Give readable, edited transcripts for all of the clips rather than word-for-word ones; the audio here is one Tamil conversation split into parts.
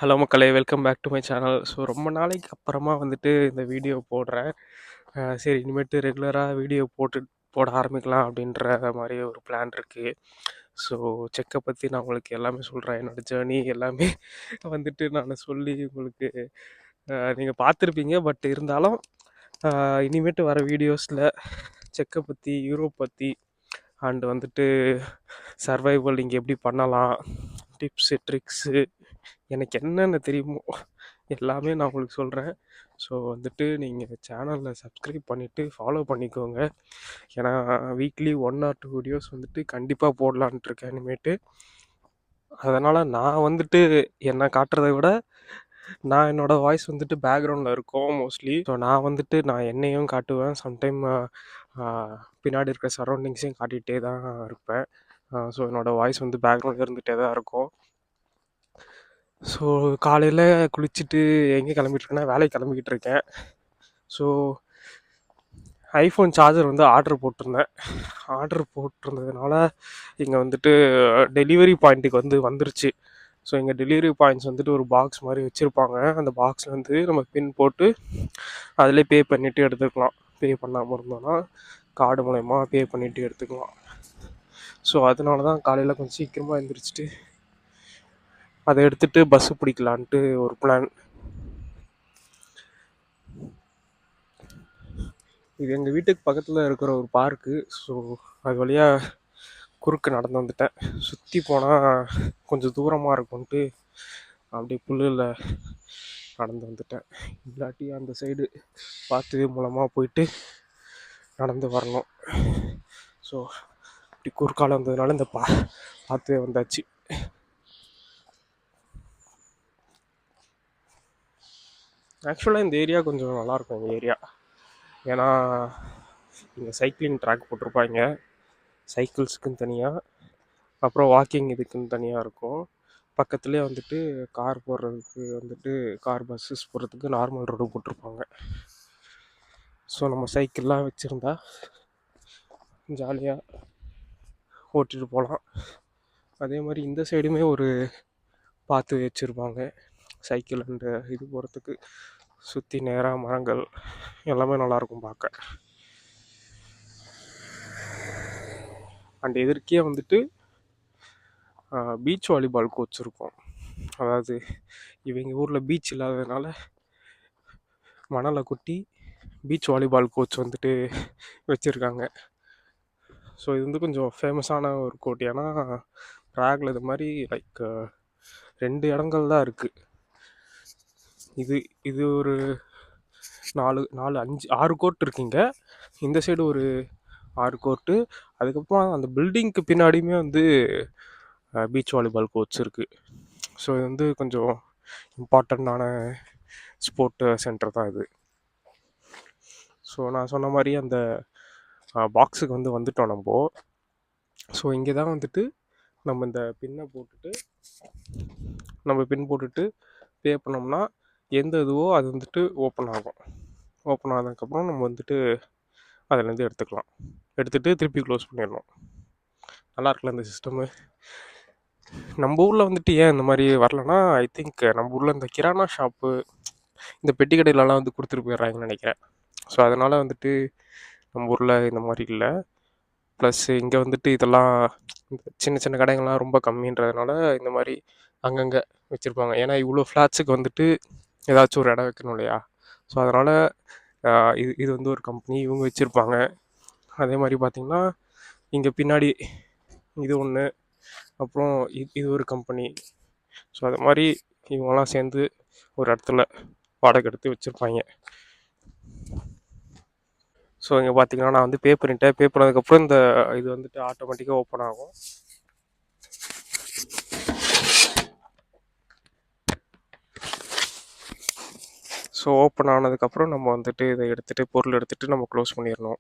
ஹலோ மக்களே, welcome back to my channel. So ரொம்ப நாளைக்கு அப்புறமா வந்துட்டு இந்த வீடியோ போடுறேன். சரி இனிமேட்டு ரெகுலராக வீடியோ போட ஆரம்பிக்கலாம் அப்படின்ற மாதிரி ஒரு பிளான் இருக்குது. ஸோ செக்கை பற்றி நான் உங்களுக்கு எல்லாமே சொல்கிறேன். என்னோடய ஜேர்னி எல்லாமே வந்துட்டு நான் சொல்லி உங்களுக்கு நீங்கள் பார்த்துருப்பீங்க. பட் இருந்தாலும் இனிமேட்டு வர வீடியோஸில் செக்கை பற்றி, யூரோப் பற்றி அண்டு வந்துட்டு சர்வைவல் இங்கே எப்படி பண்ணலாம், டிப்ஸு ட்ரிக்ஸு எனக்கு என்னென்ன தெரியுமோ எல்லாமே நான் உங்களுக்கு சொல்கிறேன். ஸோ வந்துட்டு நீங்கள் சேனலில் சப்ஸ்கிரைப் பண்ணிவிட்டு ஃபாலோ பண்ணிக்கோங்க. ஏன்னா வீக்லி 1 or 2 வீடியோஸ் வந்துட்டு கண்டிப்பாக போடலான்ட்டு இருக்கேன் இனிமேட்டு. அதனால் நான் வந்துட்டு என்னை காட்டுறதை விட நான் என்னோடய வாய்ஸ் வந்துட்டு பேக்ரவுண்டில் இருக்கும் மோஸ்ட்லி. ஸோ நான் வந்துட்டு நான் என்னையும் காட்டுவேன். சம்டைம் பின்னாடி இருக்கிற சரௌண்டிங்ஸையும் காட்டிகிட்டே தான் இருப்பேன். ஸோ என்னோடய வாய்ஸ் வந்து பேக்ரவுண்டில் இருந்துகிட்டே தான் இருக்கும். ஸோ காலையில் குளிச்சுட்டு எங்கே கிளம்பிட்டுருக்கேன்னா வேலைக்கு கிளம்பிக்கிட்டு இருக்கேன். ஸோ ஐஃபோன் சார்ஜர் வந்து ஆர்டர் போட்டிருந்ததுனால இங்கே வந்துட்டு டெலிவரி பாயிண்ட்டுக்கு வந்துருச்சு. ஸோ எங்கள் டெலிவரி பாயிண்ட்ஸ் வந்துட்டு ஒரு பாக்ஸ் மாதிரி வச்சுருப்பாங்க. அந்த பாக்ஸில் வந்து நம்ம பின் போட்டு அதிலே பே பண்ணிவிட்டு எடுத்துக்கலாம். பே பண்ணாமல் இருந்தோன்னா கார்டு மூலயமா பே பண்ணிவிட்டு எடுத்துக்கலாம். ஸோ அதனால தான் காலையில் கொஞ்சம் சீக்கிரமாக எழுந்திரிச்சிட்டு அதை எடுத்துகிட்டு பஸ்ஸு பிடிக்கலான்ட்டு ஒரு பிளான். இது எங்கள் வீட்டுக்கு பக்கத்தில் இருக்கிற ஒரு பார்க்கு. ஸோ அது வழியாக குறுக்கு நடந்து வந்துட்டேன். சுற்றி போனால் கொஞ்சம் தூரமாக இருக்கும்ன்ட்டு அப்படியே புல்லில் நடந்து வந்துட்டேன். இல்லாட்டி அந்த சைடு பார்த்து மூலமாக போயிட்டு நடந்து வரணும். ஸோ இப்படி குறுக்கால வந்ததுனால இந்த பார்த்து வந்தாச்சு. ஆக்சுவலாக இந்த ஏரியா கொஞ்சம் நல்லாயிருக்கும். எங்கள் ஏரியா ஏன்னா இங்கே சைக்கிளிங் ட்ராக் போட்டிருப்பாங்க, சைக்கிள்ஸுக்குன்னு தனியாக, அப்புறம் வாக்கிங் இதுக்குன்னு தனியாக இருக்கும். பக்கத்துலேயே வந்துட்டு கார் போடுறதுக்கு வந்துட்டு கார் பஸ்ஸஸ் போடுறதுக்கு நார்மல் ரோடு போட்டிருப்பாங்க. ஸோ நம்ம சைக்கிள்லாம் வச்சுருந்தா ஜாலியாக ஓட்டிகிட்டு போகலாம். அதே மாதிரி இந்த சைடுமே ஒரு பார்த்து வச்சுருப்பாங்க சைக்கிள் அண்டு இது போகிறதுக்கு. சுற்றி நேராக மரங்கள் எல்லாமே நல்லாயிருக்கும் பார்க்க. அண்ட் எதிர்க்கே வந்துட்டு பீச் வாலிபால் கோச் இருக்கும். அதாவது இவங்க ஊரில் பீச் இல்லாததுனால மணலை கொட்டி பீச் வாலிபால் கோச் வந்துட்டு வச்சுருக்காங்க. ஸோ இது வந்து கொஞ்சம் ஃபேமஸான ஒரு கோட். ஏன்னா ப்ராகில் இது மாதிரி லைக் 2 இடங்கள் தான் இருக்குது. இது ஒரு 4 5 6 கோர்ட் இருக்குங்க. இந்த சைடு ஒரு 6 கோர்ட்டு. அதுக்கப்புறம் அந்த பில்டிங்க்கு பின்னாடியுமே வந்து பீச் வாலிபால் கோர்ட்ஸ் இருக்குது. ஸோ இது வந்து கொஞ்சம் இம்பார்ட்டண்ட்டான ஸ்போர்ட் சென்டர் தான் இது. ஸோ நான் சொன்ன மாதிரி அந்த பாக்ஸுக்கு வந்துட்டோம் நம்ம. ஸோ இங்கே தான் வந்துட்டு நம்ம இந்த பின்னை போட்டுட்டு பே பண்ணோம்னா எந்த இதுவோ அது வந்துட்டு ஓப்பன் ஆகும். ஓப்பன் ஆனதுக்கப்புறம் நம்ம வந்துட்டு அதிலேருந்து எடுத்துகிட்டு திருப்பி க்ளோஸ் பண்ணிடணும். நல்லா இருக்குல்ல இந்த சிஸ்டமு. நம்ம ஊரில் வந்துட்டு ஏன் இந்த மாதிரி வரலன்னா, ஐ திங்க் நம்ம ஊரில் இந்த கிரானா ஷாப்பு, இந்த பெட்டி கடையிலலாம் வந்து கொடுத்துட்டு போயிடுறாங்கன்னு நினைக்கிறேன். ஸோ அதனால் வந்துட்டு நம்ம ஊரில் இந்த மாதிரி இல்லை. ப்ளஸ் இங்கே வந்துட்டு இதெல்லாம் சின்ன சின்ன கடைகள்லாம் ரொம்ப கம்மின்றதுனால இந்த மாதிரி அங்கங்கே வச்சுருப்பாங்க. ஏன்னா இவ்வளோ ஃப்ளாட்ஸுக்கு வந்துட்டு ஏதாச்சும் ஒரு இடம் வைக்கணும் இல்லையா? ஸோ அதனால் இது வந்து ஒரு கம்பெனி இவங்க வச்சுருப்பாங்க. அதே மாதிரி பார்த்திங்கன்னா இங்கே பின்னாடி இது ஒன்று, அப்புறம் இது ஒரு கம்பெனி. ஸோ அது மாதிரி இவங்கெல்லாம் சேர்ந்து ஒரு இடத்துல வாடகை எடுத்து வச்சுருப்பாங்க. ஸோ இங்கே பார்த்தீங்கன்னா நான் வந்து பே பண்ணதுக்கப்புறம் இந்த இது வந்துட்டு ஆட்டோமேட்டிக்காக ஓப்பன் ஆகும். ஸோ ஓப்பன் ஆனதுக்கப்புறம் நம்ம வந்துட்டு இதை பொருள் எடுத்துகிட்டு நம்ம க்ளோஸ் பண்ணிடணும்.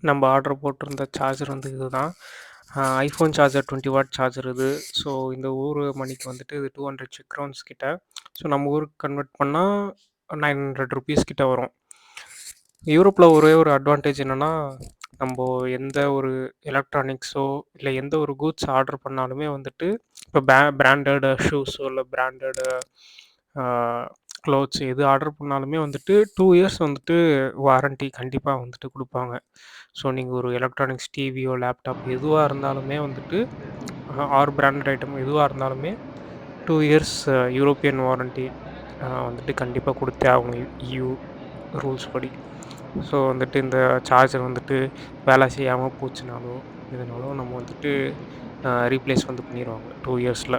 நம்ம ஆர்டர் போட்டிருந்த சார்ஜர் வந்து இதுதான். ஐஃபோன் சார்ஜர் 20 வாட் சார்ஜர் இது. ஸோ இந்த ஊர் மணிக்கு வந்துட்டு இது 200 செக் க்ரௌன்ஸ் கிட்ட. ஸோ நம்ம ஊருக்கு கன்வெர்ட் பண்ணால் 900 ருபீஸ் கிட்ட வரும். யூரோப்பில் ஒரே ஒரு அட்வான்டேஜ் என்னென்னா, நம்ம எந்த ஒரு எலக்ட்ரானிக்ஸோ இல்லை எந்த ஒரு கூட்ஸ் ஆர்டர் பண்ணாலுமே வந்துட்டு இப்போ பிராண்டட் ஷூஸோ இல்லை பிராண்டட் க்ளோத்ஸ் எது ஆர்டர் பண்ணாலுமே வந்துட்டு 2 இயர்ஸ் வந்துட்டு வாரண்ட்டி கண்டிப்பாக வந்துட்டு கொடுப்பாங்க. ஸோ நீங்கள் ஒரு எலக்ட்ரானிக்ஸ் டிவியோ லேப்டாப் எதுவாக இருந்தாலுமே வந்துட்டு ஆர் பிராண்டட் ஐட்டம் எதுவாக இருந்தாலுமே 2 இயர்ஸ் யூரோப்பியன் வாரண்ட்டி வந்துட்டு கண்டிப்பாக கொடுத்தே ஆகணும் EU ரூல்ஸ் படி. ஸோ வந்துட்டு இந்த சார்ஜர் வந்துட்டு வேலை செய்யாமல் போச்சுனாலோ எதுனாலும் நம்ம வந்துட்டு ரீப்ளேஸ் வந்து பண்ணிடுவாங்க 2 இயர்ஸில்.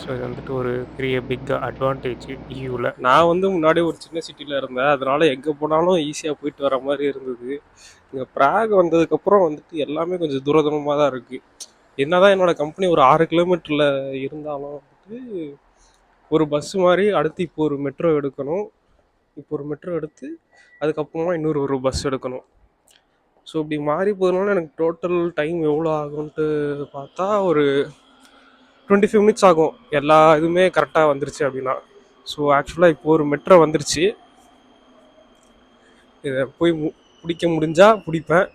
ஸோ இது வந்துட்டு ஒரு பெரிய பிக் அட்வான்டேஜ் EUவில். நான் வந்து முன்னாடி ஒரு சின்ன சிட்டியில் இருந்தேன், அதனால் எங்கே போனாலும் ஈஸியாக போயிட்டு வர மாதிரி இருந்தது. இங்கே ப்ராக் வந்ததுக்கப்புறம் வந்துட்டு எல்லாமே கொஞ்சம் தூரதூரமாக தான் இருக்குது. என்னதான் என்னோடய கம்பெனி ஒரு 6 கிலோமீட்டரில் இருந்தாலும் வந்துட்டு ஒரு பஸ்ஸு மாதிரி அடுத்து இப்போ ஒரு மெட்ரோ எடுக்கணும். இப்போ ஒரு மெட்ரோ எடுத்து அதுக்கப்புறமா ஒரு பஸ் எடுக்கணும். ஸோ இப்படி மாறி போகிறதுனால எனக்கு டோட்டல் டைம் எவ்வளோ ஆகும்ன்ட்டு பார்த்தா ஒரு 25 மினிட்ஸ் ஆகும், எல்லா இதுவுமே கரெக்டாக வந்துருச்சு அப்படின்னா. ஸோ ஆக்சுவலாக இப்போ ஒரு மெட்ரோ வந்துருச்சு, இதை போய் பிடிக்க முடிஞ்சால் பிடிப்பேன்,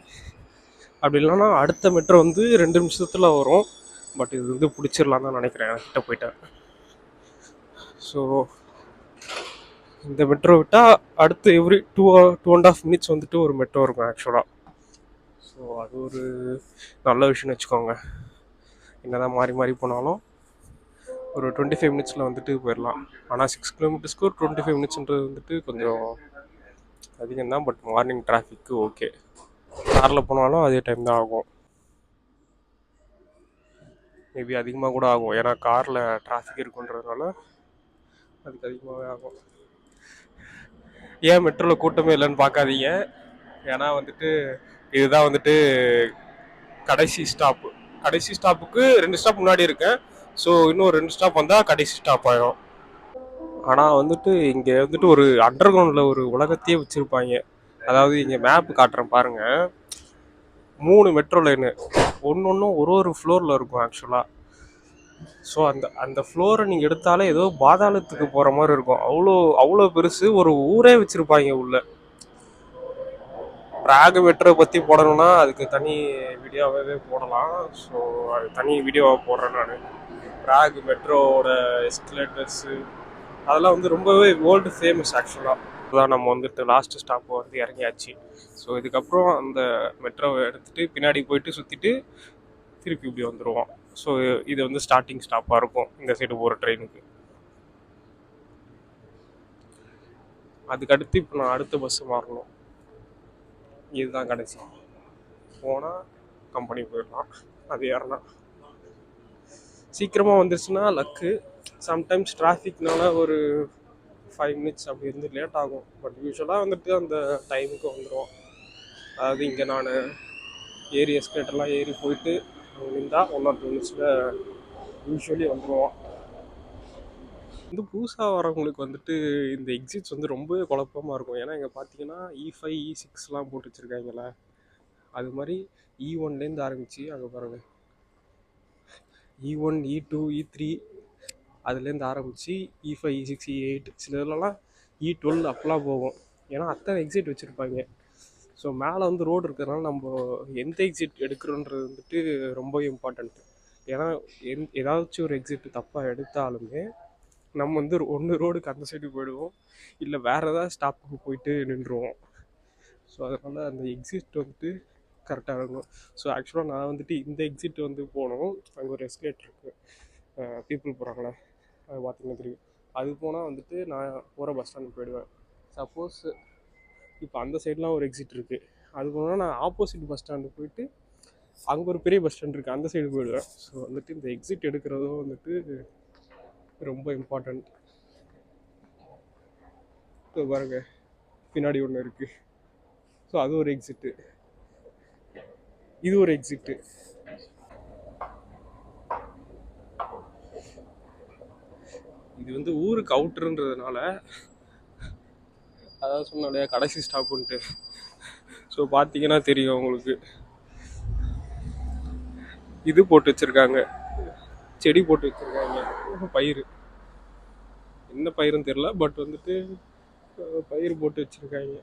அப்படி இல்லைன்னா அடுத்த மெட்ரோ வந்து 2 நிமிஷத்தில் வரும். பட் இது வந்து பிடிச்சிடலாம் தான் நினைக்கிறேன் கிட்ட போயிட்டேன். ஸோ இந்த மெட்ரோ விட்டால் அடுத்து எவ்ரி 2.5 மினிட்ஸ் வந்துட்டு ஒரு மெட்ரோ இருக்கும் ஆக்சுவலாக. ஸோ அது ஒரு நல்ல விஷயம்னு வச்சுக்கோங்க. என்னதான் மாறி மாறி போனாலும் ஒரு 25 மினிட்ஸில் வந்துட்டு போயிடலாம். ஆனால் 6 கிலோமீட்டர்ஸ்க்கு ஒரு 25 மினிட்ஸ்ன்றது வந்துட்டு கொஞ்சம் அதிகம்தான். பட் மார்னிங் டிராஃபிக்கு ஓகே. காரில் போனாலும் அதே டைம் தான் ஆகும், மேபி அதிகமாக கூட ஆகும். ஏன்னா காரில் டிராஃபிக் இருக்குன்றதுனால அதுக்கு அதிகமாகவே ஆகும். ஏன் மெட்ரோவில் கூட்டமே இல்லைன்னு பார்க்காதீங்க, ஏன்னா வந்துட்டு இதுதான் வந்துட்டு கடைசி ஸ்டாப்பு. கடைசி ஸ்டாப்புக்கு 2 ஸ்டாப் முன்னாடி இருக்கேன். ஸோ இன்னும் 2 ஸ்டாப் வந்தால் கடைசி ஸ்டாப் ஆகிடும். ஆனால் வந்துட்டு இங்கே வந்துட்டு ஒரு அண்டர் கிரவுண்டில் ஒரு உலகத்தையே வச்சுருப்பாங்க. அதாவது இங்கே மேப்பு காட்டுறேன் பாருங்கள், 3 மெட்ரோ லைனு ஒன்று ஒரு ஃப்ளோரில் இருக்கும் ஆக்சுவலாக. ஸோ அந்த ஃப்ளோரை நீங்கள் எடுத்தாலே ஏதோ பாதாளத்துக்கு போகிற மாதிரி இருக்கும், அவ்வளோ பெருசு. ஒரு ஊரே வச்சுருப்பாங்க உள்ள. ப்ராக் மெட்ரோ பற்றி போடணும்னா அதுக்கு தனி வீடியோவாகவே போடலாம். ஸோ அது தனி வீடியோவாக போடுறேன் நான். ப்ராக் மெட்ரோவோட எஸ்கலேட்டர்ஸு அதெல்லாம் வந்து ரொம்பவே வேர்ல்டு ஃபேமஸ் ஆக்சுவலாக. தான் நம்ம வந்துட்டு லாஸ்ட் ஸ்டாப்பை வந்து இறங்கியாச்சு. ஸோ இதுக்கப்புறம் அந்த மெட்ரோவை எடுத்துகிட்டு பின்னாடி போயிட்டு சுற்றிட்டு திருப்பி இப்படி வந்துடுவோம். ஸோ இது வந்து ஸ்டார்டிங் ஸ்டாப்பாக இருக்கும் இந்த சைடு போகிற ட்ரெயினுக்கு. அதுக்கடுத்து இப்போ நான் அடுத்த பஸ்ஸு மாறணும், இதுதான் கடைசி. போனால் கம்பெனி போயிடலாம். அது யாருன்னா சீக்கிரமாக வந்துருச்சுன்னா லக்கு. சம்டைம்ஸ் டிராஃபிக்னால ஒரு 5 மினிட்ஸ் அப்படி இருந்து லேட் ஆகும். பட் யூஸ்வலாக வந்துட்டு அந்த டைமுக்கு வந்துடும். அதாவது இங்கே நான் ஏறி எஸ்கலேட்டர்லாம் ஏறி போயிட்டு நின்றால் 1 or 2 மினிட்ஸில் யூஸ்வலி வந்துடுவோம். வந்து புதுசாக வரவங்களுக்கு வந்துட்டு இந்த எக்ஸிட்ஸ் வந்து ரொம்பவே குழப்பமாக இருக்கும். ஏன்னா இங்கே பார்த்தீங்கன்னா E5 E6லாம் போட்டு வச்சுருக்காங்களே, அது மாதிரி E1லேருந்து ஆரம்பித்து அங்கே பாருங்கள் E1 E2 E3 அதுலேருந்து ஆரம்பித்து E5 E6 E8 சில இதெல்லாம் E12 அப்போலாம் போகும். ஏன்னா அத்தனை எக்ஸிட் வச்சுருப்பாங்க. ஸோ மேலே வந்து ரோடு இருக்கிறதுனால நம்ம எந்த எக்ஸிட் எடுக்கிறோன்றது வந்துட்டு ரொம்ப இம்பார்ட்டண்ட்டு. ஏன்னா ஏதாச்சும் ஒரு எக்ஸிட் தப்பாக எடுத்தாலுமே நம்ம வந்து ஒன்று ரோடுக்கு அந்த சைடு போயிடுவோம், இல்லை வேறு ஏதாவது ஸ்டாப்புக்கு போயிட்டு நின்றுவோம். ஸோ அதனால் அந்த எக்ஸிட் வந்துட்டு கரெக்டாக இருக்கும். ஸோ ஆக்சுவலாக நான் வந்துட்டு இந்த எக்ஸிட் வந்து போனோம், அங்கே ஒரு எஸ்கலேட் இருக்குது, பீப்புள் போகிறாங்களே அது பார்த்திங்கன்னா தெரியும். அது போனால் வந்துட்டு நான் போகிற பஸ் ஸ்டாண்டுக்கு போயிடுவேன். சப்போஸ் இப்போ அந்த சைட்லாம் ஒரு எக்ஸிட் இருக்குது, அது போனால் நான் ஆப்போசிட் பஸ் ஸ்டாண்டுக்கு போயிட்டு அங்கே ஒரு பெரிய பஸ் ஸ்டாண்ட் இருக்குது அந்த சைடு போயிடுவேன். ஸோ வந்துட்டு இந்த எக்ஸிட் எடுக்கிறதும் வந்துட்டு ரொம்ப இம்பார்ட்டண்ட். இப்போ பாருங்க பின்னாடி ஒன்று இருக்குது, ஸோ அது ஒரு எக்ஸிட்டு, இது ஒரு எக்ஸிட்டு. இது வந்து ஊருக்கு அவுட்ருன்றதுனால அதாவது சொன்னாலே கடைசி ஸ்டாப்புன்ட்டு. ஸோ பார்த்தீங்கன்னா தெரியும் உங்களுக்கு, இது போட்டு வச்சுருக்காங்க, செடி போட்டு வச்சுருக்காங்க, பயிர், என்ன பயிருன்னு தெரில, பட் வந்துட்டு பயிர் போட்டு வச்சுருக்காங்க.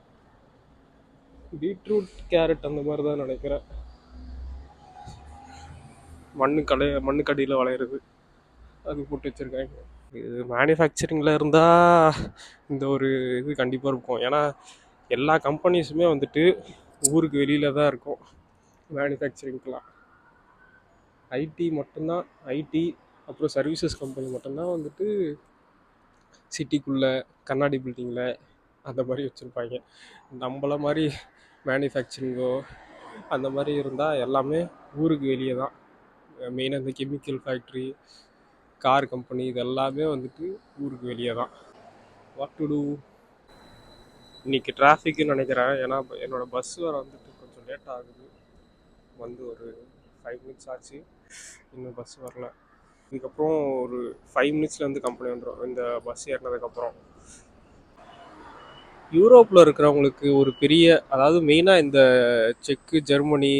பீட்ரூட் கேரட் அந்த மாதிரி தான் நினைக்கிறேன். மண்ணுக்கடியில் வளையிறது, அது போட்டு வச்சுருக்காங்க. இது மேனுஃபேக்சரிங்கில் இருந்தால் இந்த ஒரு இது கண்டிப்பாக இருக்கும். ஏன்னா எல்லா கம்பெனிஸுமே வந்துட்டு ஊருக்கு வெளியில் தான் இருக்கும் மேனுஃபேக்சரிங்க்கெலாம். ஐடி மட்டும்தான், ஐடி அப்புறம் சர்வீசஸ் கம்பெனி மட்டும்தான் வந்துட்டு சிட்டிக்குள்ளே கண்ணாடி பில்டிங்கில் அந்த மாதிரி வச்சுருப்பாங்க. நம்மள மாதிரி மேனுஃபேக்சரிங்கோ அந்த மாதிரி இருந்தால் எல்லாமே ஊருக்கு வெளியே தான். மெயினாக இந்த கெமிக்கல் ஃபேக்ட்ரி, கார் கம்பெனி, இது எல்லாமே வந்துட்டு ஊருக்கு வெளியே தான். What to do? இன்றைக்கி டிராஃபிக்குன்னு நினைக்கிறேன். ஏன்னா என்னோடய பஸ் வர வந்துட்டு கொஞ்சம் லேட் ஆகுது. வந்து ஒரு 5 மினிட்ஸ் ஆச்சு, இன்னும் பஸ் வரல. இதுக்கப்புறம் ஒரு 5 மினிட்ஸில் வந்து கம்பெனி வந்துடும் இந்த பஸ் ஏறினதுக்கப்புறம். யூரோப்பில் இருக்கிறவங்களுக்கு ஒரு பெரிய, அதாவது மெயினாக இந்த செக்கு, ஜெர்மனி,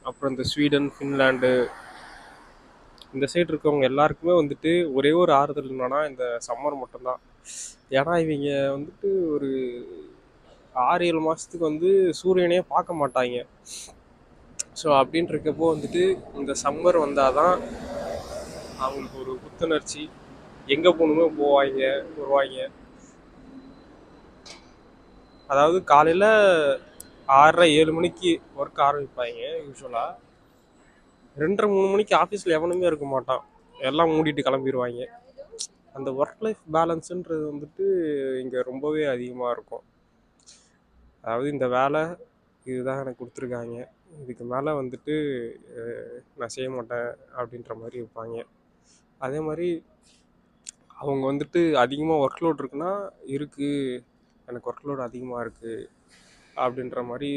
அப்புறம் இந்த ஸ்வீடன், ஃபின்லாண்டு, இந்த சைடு இருக்கவங்க எல்லாருக்குமே வந்துட்டு ஒரே ஒரு ஆறுதல் என்னன்னா இந்த சம்மர் மட்டும்தான். ஏன்னா இவங்க வந்துட்டு ஒரு 6-7 மாதத்துக்கு வந்து சூரியனே பார்க்க மாட்டாங்க. ஸோ அப்படின்றக்கப்போ வந்துட்டு இந்த சம்மர் வந்தால் தான் அவங்களுக்கு ஒரு புத்துணர்ச்சி, எங்கே போகணுமோ போவாங்க வருவாங்க. அதாவது காலையில் 6:30-7 மணிக்கு ஒர்க் ஆரம்பிப்பாங்க. யூஸ்வலாக 2:30-3 மணிக்கு ஆஃபீஸில் எவனுமே இருக்க மாட்டான், எல்லாம் மூடிட்டு கிளம்பிடுவாங்க. அந்த ஒர்க் லைஃப் பேலன்ஸுன்றது வந்துட்டு இங்கே ரொம்பவே அதிகமாக இருக்கும். அதாவது இந்த வேலை இதுதான் எனக்கு கொடுத்துருக்காங்க, இதுக்கு மேலே வந்துட்டு நான் செய்ய மாட்டேன் அப்படின்ற மாதிரி இருப்பாங்க. அதே மாதிரி அவங்க வந்துட்டு அதிகமாக ஒர்க் லோட் இருக்குன்னா இருக்குது, எனக்கு ஒர்க் லோட் அதிகமாக இருக்குது அப்படின்ற மாதிரி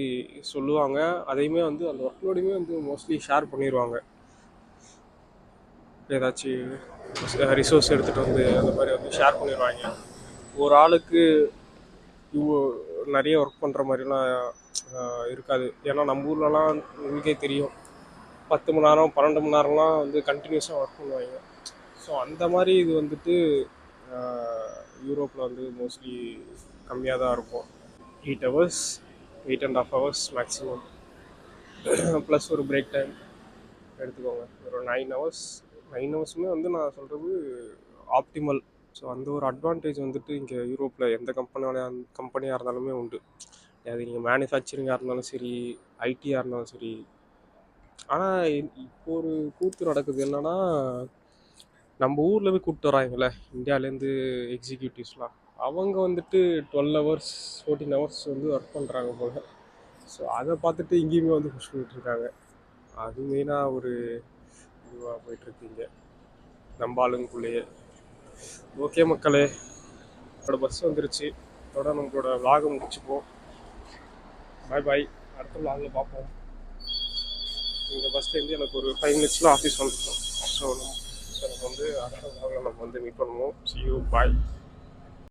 சொல்லுவாங்க. அதையுமே வந்து அந்த ஒர்க் லோடையுமே வந்து மோஸ்ட்லி ஷேர் பண்ணிடுவாங்க. ஏதாச்சும் ரிசோர்ஸ் எடுத்துகிட்டு வந்து அந்த மாதிரி வந்து ஷேர் பண்ணிடுவாங்க. ஒரு ஆளுக்கு நிறைய ஒர்க் பண்ணுற மாதிரிலாம் இருக்காது. ஏன்னா நம்ம ஊர்லலாம் உங்களுக்கே தெரியும், 10 மணி நேரம் 12 மணி நேரம்லாம் வந்து கண்டினியூஸாக ஒர்க் பண்ணுவாங்க. ஸோ அந்த மாதிரி இது வந்துட்டு யூரோப்பில் வந்து மோஸ்ட்லி கம்மியாக தான் இருக்கும். 8 ஹவர்ஸ் 8.5 ஹவர்ஸ் மேக்ஸிமம், ப்ளஸ் ஒரு பிரேக் டைம் எடுத்துக்கோங்க. ஒரு 9 ஹவர்ஸுமே வந்து நான் சொல்கிறது ஆப்டிமல். ஸோ அந்த ஒரு அட்வான்டேஜ் வந்துட்டு இங்கே யூரோப்பில் எந்த கம்பெனியாக இருந்தாலுமே உண்டு. அது நீங்கள் மேனுஃபேக்சரிங்காக இருந்தாலும் சரி, ஐடியாக இருந்தாலும் சரி. ஆனால் இப்போ ஒரு கூத்து நடக்குது என்னென்னா, நம்ம ஊரில் போய் கூப்பிட்டு வராங்களே இந்தியாவிலேருந்து எக்ஸிக்யூட்டிவ்ஸ்லாம், அவங்க வந்துட்டு 12 ஹவர்ஸ் 14 ஹவர்ஸ் வந்து ஒர்க் பண்ணுறாங்க போல். ஸோ அதை பார்த்துட்டு இங்கேயுமே வந்து புஷ் பண்ணிட்டுருக்காங்க. அது மெயினாக ஒரு இதுவாக போயிட்டுருக்கீங்க நம்ம ஆளுங்களுக்குள்ளேயே. ஓகே மக்களே, என்னோடய பஸ் வந்துருச்சு. அதோட நம்மளோட விலாகை முடிச்சுப்போம். பாய் பாய், அடுத்த விலாகில் பார்ப்போம். இந்த பஸ்லேருந்து எனக்கு ஒரு 5 மினிட்ஸில் ஆஃபீஸ் வந்துட்டோம். ஸோ நம்ம வந்து அடுத்த விலாகில் நம்ம வந்து மீட் பண்ணுவோம். See you, bye.